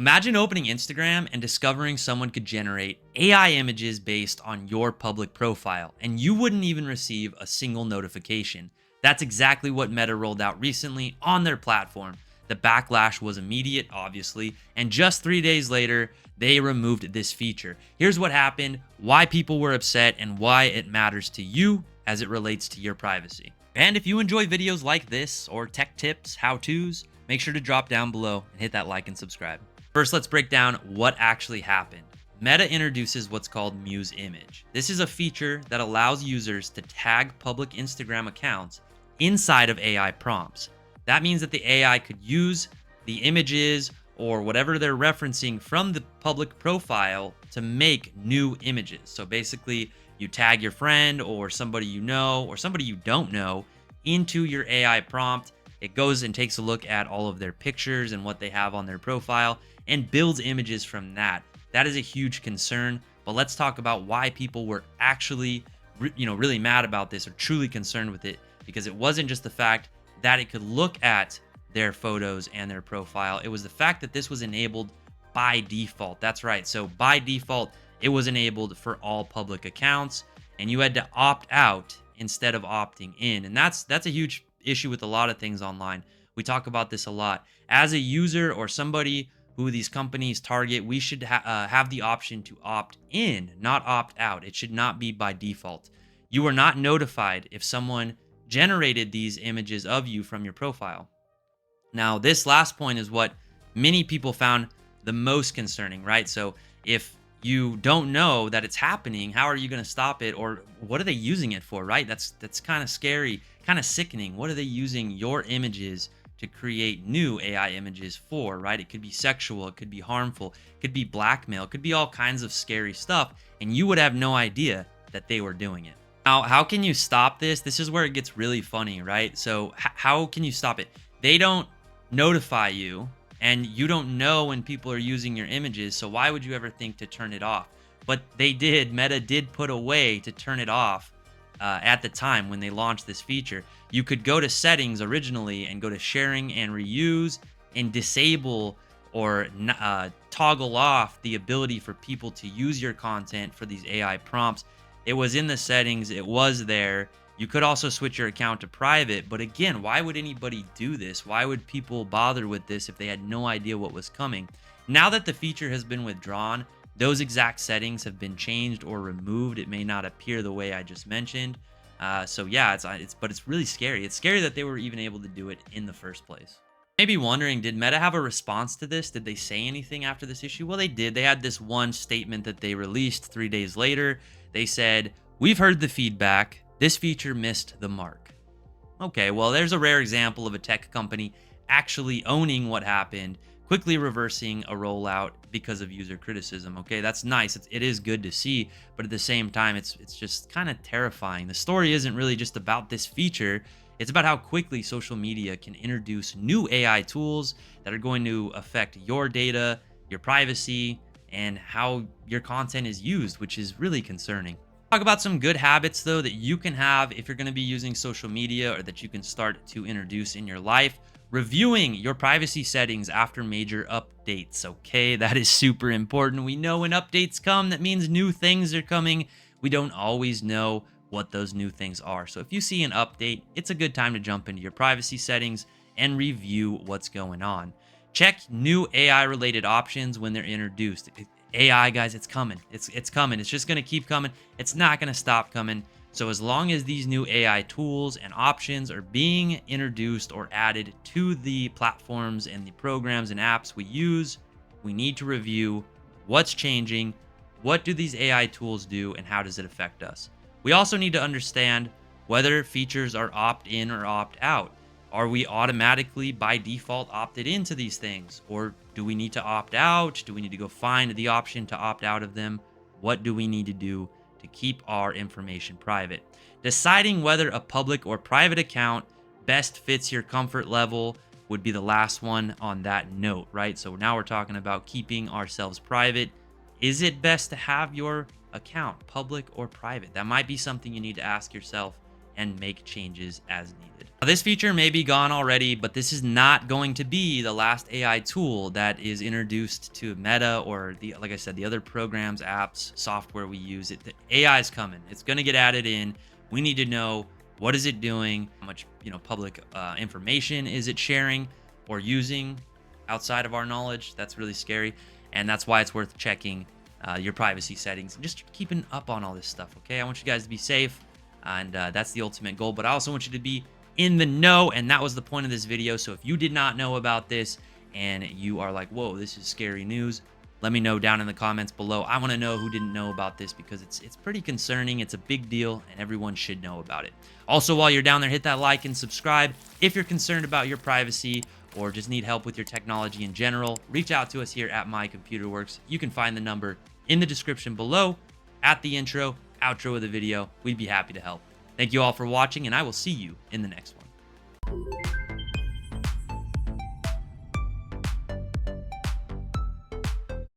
Imagine opening Instagram and discovering someone could generate AI images based on your public profile, and you wouldn't even receive a single notification. That's exactly what Meta rolled out recently on their platform. The backlash was immediate, obviously, and just 3 days later, they removed this feature. Here's what happened, why people were upset, and why it matters to you as it relates to your privacy. And if you enjoy videos like this, or tech tips, how-tos, make sure to drop down below and hit that like and subscribe. First, let's break down what actually happened. Meta introduces what's called Muse image. This is a feature that allows users to tag public Instagram accounts inside of AI prompts. That means that the AI could use the images or whatever they're referencing from the public profile to make new images. So basically, you tag your friend or somebody you know or somebody you don't know into your AI prompt. It goes and takes a look at all of their pictures and what they have on their profile and builds images from that. That is a huge concern, but let's talk about why people were actually really mad about this or truly concerned with it, because it wasn't just the fact that it could look at their photos and their profile. It was the fact that this was enabled by default. That's right. So by default, it was enabled for all public accounts, and you had to opt out instead of opting in. And that's a huge issue with a lot of things online. We talk about this a lot. As a user or somebody who these companies target, we should have the option to opt in, not opt out. It should not be by default. You are not notified if someone generated these images of you from your profile. Now, this last point is what many people found the most concerning, right? So if you don't know that it's happening, how are you going to stop it? Or what are they using it for, right? That's kind of scary, kind of sickening. What are they using your images to create new AI images for, right? It could be sexual, it could be harmful, it could be blackmail, it could be all kinds of scary stuff, and you would have no idea that they were doing it. Now, how can you stop this? This is where it gets really funny, right? So how can you stop it? They don't notify you, and you don't know when people are using your images, so why would you ever think to turn it off? But they did. Meta did put a way to turn it off at the time when they launched this feature. You could go to settings originally and go to sharing and reuse and disable or toggle off the ability for people to use your content for these AI prompts. It was in the settings. It was there. You could also switch your account to private, but again, why would anybody do this? Why would people bother with this if they had no idea what was coming? Now that the feature has been withdrawn, those exact settings have been changed or removed. It may not appear the way I just mentioned. So yeah, but it's really scary. It's scary that they were even able to do it in the first place. Maybe wondering, did Meta have a response to this? Did they say anything after this issue? Well, they did. They had this one statement that they released 3 days later. They said, "We've heard the feedback. This feature missed the mark." Okay, well, there's a rare example of a tech company actually owning what happened, quickly reversing a rollout because of user criticism. Okay, that's nice. It is good to see, but at the same time, it's just kind of terrifying. The story isn't really just about this feature. It's about how quickly social media can introduce new AI tools that are going to affect your data, your privacy, and how your content is used, which is really concerning. Talk about some good habits though that you can have if you're going to be using social media, or that you can start to introduce in your life. Reviewing your privacy settings after major updates. Okay, that is super important. We know when updates come, that means new things are coming. We don't always know what those new things are. So if you see an update, it's a good time to jump into your privacy settings and review what's going on. Check new AI related options when they're introduced. AI, guys, it's coming. It's coming. It's just going to keep coming. It's not going to stop coming. So as long as these new AI tools and options are being introduced or added to the platforms and the programs and apps we use, we need to review what's changing, what do these AI tools do, and how does it affect us. We also need to understand whether features are opt-in or opt-out. Are we automatically by default opted into these things? Or do we need to opt out? Do we need to go find the option to opt out of them? What do we need to do to keep our information private? Deciding whether a public or private account best fits your comfort level would be the last one on that note, right? So now we're talking about keeping ourselves private. Is it best to have your account public or private? That might be something you need to ask yourself and make changes as needed. Now, this feature may be gone already, but this is not going to be the last AI tool that is introduced to Meta or like I said, the other programs, apps, software we use. The AI is coming. It's going to get added in. We need to know, what is it doing? How much, public information is it sharing or using outside of our knowledge? That's really scary. And that's why it's worth checking your privacy settings and just keeping up on all this stuff. Okay. I want you guys to be safe. And that's the ultimate goal. But I also want you to be in the know, and that was the point of this video. So if you did not know about this and you are like, whoa, this is scary news, let me know down in the comments below. I want to know who didn't know about this, because it's pretty concerning. It's a big deal and everyone should know about it. Also, while you're down there, hit that like and subscribe. If you're concerned about your privacy or just need help with your technology in general, reach out to us here at My Computer Works. You can find the number in the description below, at the intro, outro of the video. We'd be happy to help. Thank you all for watching, and I will see you in the next one.